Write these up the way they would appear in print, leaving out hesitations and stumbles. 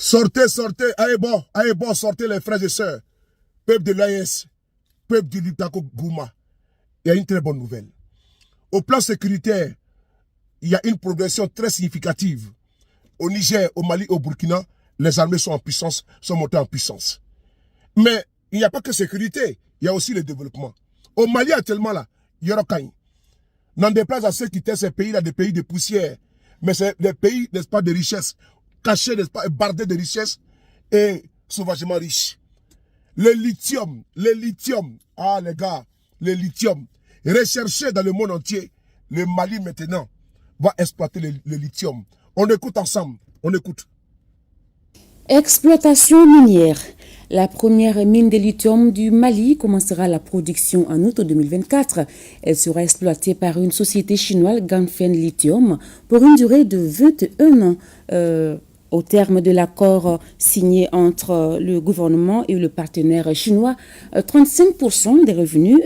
Sortez, sortez, allez bon, sortez les frères et sœurs. Peuple de l'AES, peuple du Liptako Gouma. Il y a une très bonne nouvelle. Au plan sécuritaire, il y a une progression très significative. Au Niger, au Mali, au Burkina, les armées sont en puissance, sont montées en puissance. Mais il n'y a pas que sécurité, il y a aussi le développement. Au Mali actuellement, là, il y aura Kain. N'en déplace à ceux qui étaient ces pays-là, des pays de poussière. Mais c'est des pays, n'est-ce pas, de richesse, cachés, n'est-ce pas, bardés de richesse et sauvagement riches. Le lithium, ah les gars, le lithium, recherché dans le monde entier, le Mali maintenant va exploiter le lithium. On écoute ensemble, on écoute. Exploitation minière. La première mine de lithium du Mali commencera la production en août 2024. Elle sera exploitée par une société chinoise, Ganfeng Lithium, pour une durée de 21 ans. Au terme de l'accord signé entre le gouvernement et le partenaire chinois, 35% des revenus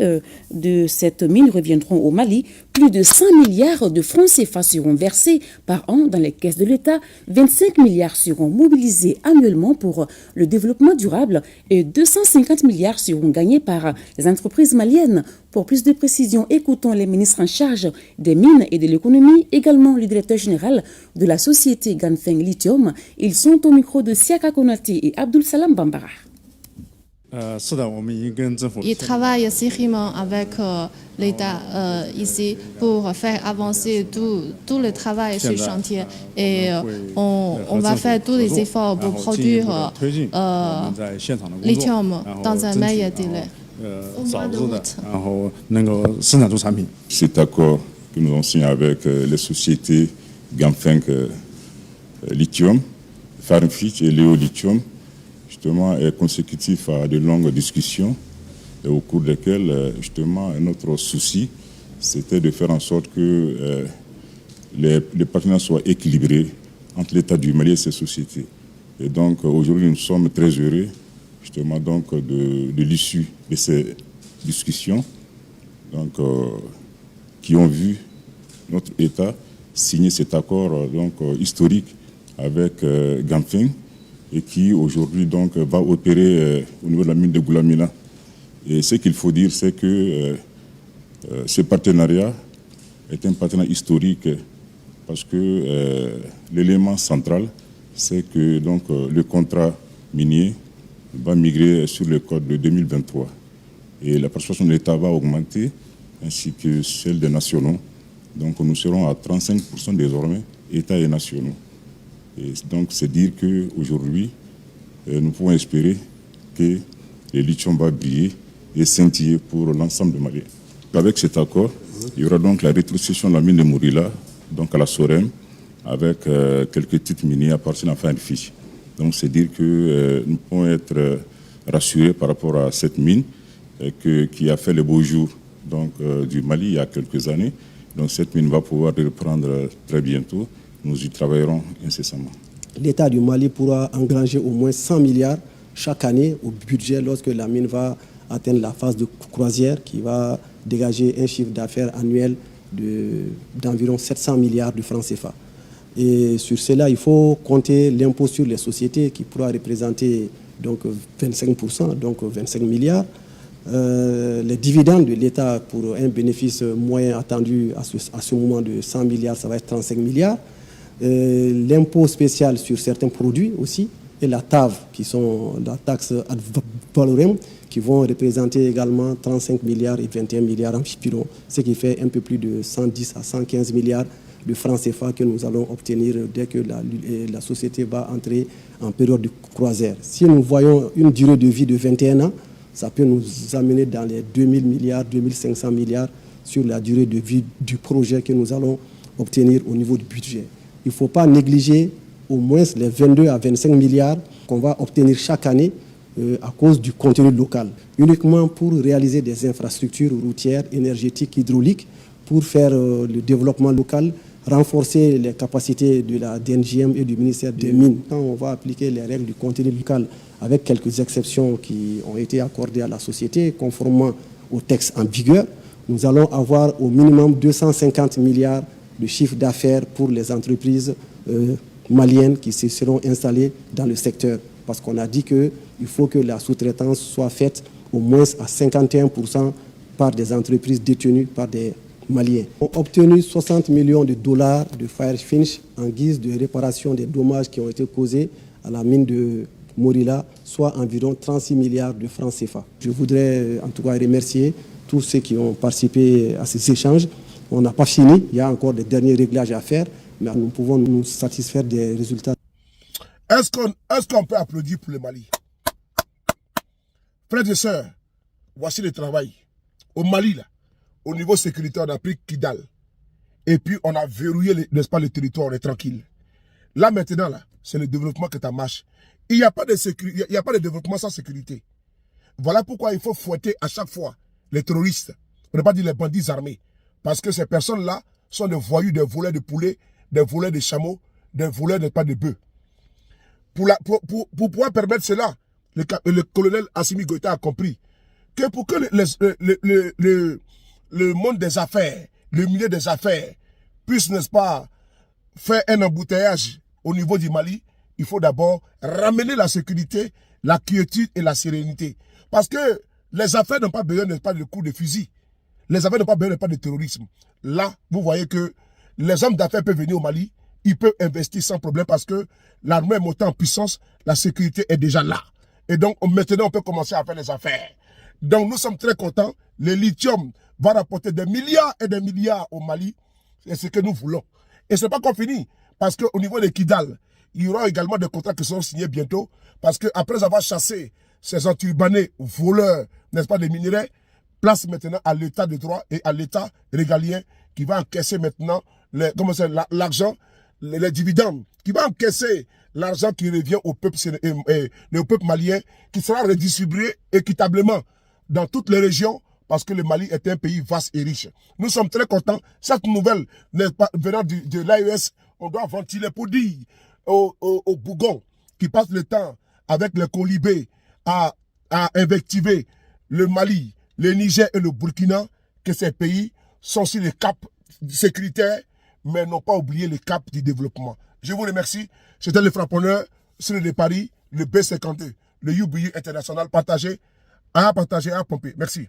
de cette mine reviendront au Mali. Plus de 100 milliards de francs CFA seront versés par an dans les caisses de l'État. 25 milliards seront mobilisés annuellement pour le développement durable et 250 milliards seront gagnés par les entreprises maliennes. Pour plus de précisions, écoutons les ministres en charge des mines et de l'économie, également le directeur général de la société Ganfeng Lithium. Ils sont au micro de Siaka Konate et Abdul Salam Bambara. Ils travaillent sérieusement avec l'État ici pour faire avancer tout le travail sur le chantier. Et on va faire tous les efforts pour produire lithium dans un meilleur délai. Cet accord que nous avons signé avec les sociétés Ganfeng Lithium, Farmfitch et Léo Lithium, justement, est consécutif à de longues discussions et au cours desquelles, justement, notre souci, c'était de faire en sorte que les partenaires soient équilibrés entre l'État du Mali et ses sociétés. Et donc, aujourd'hui, nous sommes très heureux, justement, donc, de l'issue de ces discussions, donc, qui ont vu notre État signer cet accord donc, historique avec Ganfeng, et qui aujourd'hui donc va opérer au niveau de la mine de Goulamina. Et ce qu'il faut dire, c'est que ce partenariat est un partenariat historique parce que l'élément central, c'est que donc, le contrat minier va migrer sur le code de 2023. Et la participation de l'État va augmenter, ainsi que celle des nationaux. Donc nous serons à 35% désormais, États et nationaux. Et donc, c'est dire qu'aujourd'hui, nous pouvons espérer que le lithium va briller et scintiller pour l'ensemble du Mali. Avec cet accord, il y aura donc la rétrocession de la mine de Mourila, donc à la Sorem, avec quelques titres miniers à partir de la fiche. Donc, c'est dire que nous pouvons être rassurés par rapport à cette mine qui a fait le beau jour donc, du Mali il y a quelques années. Donc, cette mine va pouvoir reprendre très bientôt. Nous y travaillerons incessamment. L'État du Mali pourra engranger au moins 100 milliards chaque année au budget lorsque la mine va atteindre la phase de croisière qui va dégager un chiffre d'affaires annuel d'environ 700 milliards de francs CFA. Et sur cela, il faut compter l'impôt sur les sociétés qui pourra représenter donc 25%, donc 25 milliards. Les dividendes de l'État pour un bénéfice moyen attendu à ce moment de 100 milliards, ça va être 35 milliards. L'impôt spécial sur certains produits aussi, et la TAV, qui sont la taxe ad valorem, qui vont représenter également 35 milliards et 21 milliards environ, ce qui fait un peu plus de 110 à 115 milliards de francs CFA que nous allons obtenir dès que la société va entrer en période de croisière. Si nous voyons une durée de vie de 21 ans, ça peut nous amener dans les 2000 milliards, 2500 milliards sur la durée de vie du projet que nous allons obtenir au niveau du budget. Il ne faut pas négliger au moins les 22 à 25 milliards qu'on va obtenir chaque année à cause du contenu local, uniquement pour réaliser des infrastructures routières, énergétiques, hydrauliques, pour faire le développement local, renforcer les capacités de la DNGM et du ministère des Mines. Quand on va appliquer les règles du contenu local, avec quelques exceptions qui ont été accordées à la société, conformément au texte en vigueur, nous allons avoir au minimum 250 milliards de chiffre d'affaires pour les entreprises maliennes qui se seront installées dans le secteur. Parce qu'on a dit qu'il faut que la sous-traitance soit faite au moins à 51% par des entreprises détenues par des Maliens. On a obtenu 60 millions de dollars de Firefinch en guise de réparation des dommages qui ont été causés à la mine de Morila, soit environ 36 milliards de francs CFA. Je voudrais en tout cas remercier tous ceux qui ont participé à ces échanges. On n'a pas fini, il y a encore des derniers réglages à faire, mais nous pouvons nous satisfaire des résultats. Est-ce qu'on peut applaudir pour le Mali? Frères et sœurs, voici le travail. Au Mali, là, au niveau sécuritaire, on a pris Kidal. Et puis, on a verrouillé, n'est-ce pas, le territoire, on est tranquille. Là, maintenant, là, c'est le développement que ça marche. Il n'y a pas de développement sans sécurité. Voilà pourquoi il faut fouetter à chaque fois les terroristes. On ne peut pas dire les bandits armés. Parce que ces personnes-là sont des voyous, des voleurs de poulets, des voleurs de chameaux, des voleurs, n'est-pas, de bœufs. Pour pouvoir permettre cela, le colonel Assimi Goïta a compris que pour que le monde des affaires, le milieu des affaires puisse, n'est-ce pas, faire un embouteillage au niveau du Mali, il faut d'abord ramener la sécurité, la quiétude et la sérénité. Parce que les affaires n'ont pas besoin, n'est-ce pas, de coups de fusil. Les affaires n'ont pas besoin, n'est-ce pas, de terrorisme. Là, vous voyez que les hommes d'affaires peuvent venir au Mali, ils peuvent investir sans problème parce que l'armée est montée en puissance, la sécurité est déjà là. Et donc, maintenant, on peut commencer à faire les affaires. Donc, nous sommes très contents. Le lithium va rapporter des milliards et des milliards au Mali. C'est ce que nous voulons. Et ce n'est pas qu'on finit. Parce qu'au niveau de Kidal, il y aura également des contrats qui seront signés bientôt. Parce qu'après avoir chassé ces anturbanés voleurs, n'est-ce pas, des minerais, place maintenant à l'état de droit et à l'état régalien qui va encaisser maintenant l'argent, les dividendes, qui va encaisser l'argent qui revient au peuple, au peuple malien, qui sera redistribué équitablement dans toutes les régions, parce que le Mali est un pays vaste et riche. Nous sommes très contents. Cette nouvelle, venant de l'AES, on doit ventiler pour dire aux Bougons qui passent le temps avec les colibés à invectiver le Mali, le Niger et le Burkina, que ces pays sont sur les caps sécuritaires, mais n'ont pas oublié les caps du développement. Je vous remercie. C'était le frapponneur sur le Paris, le B52, le UBU international. Partagé, à pomper. Merci.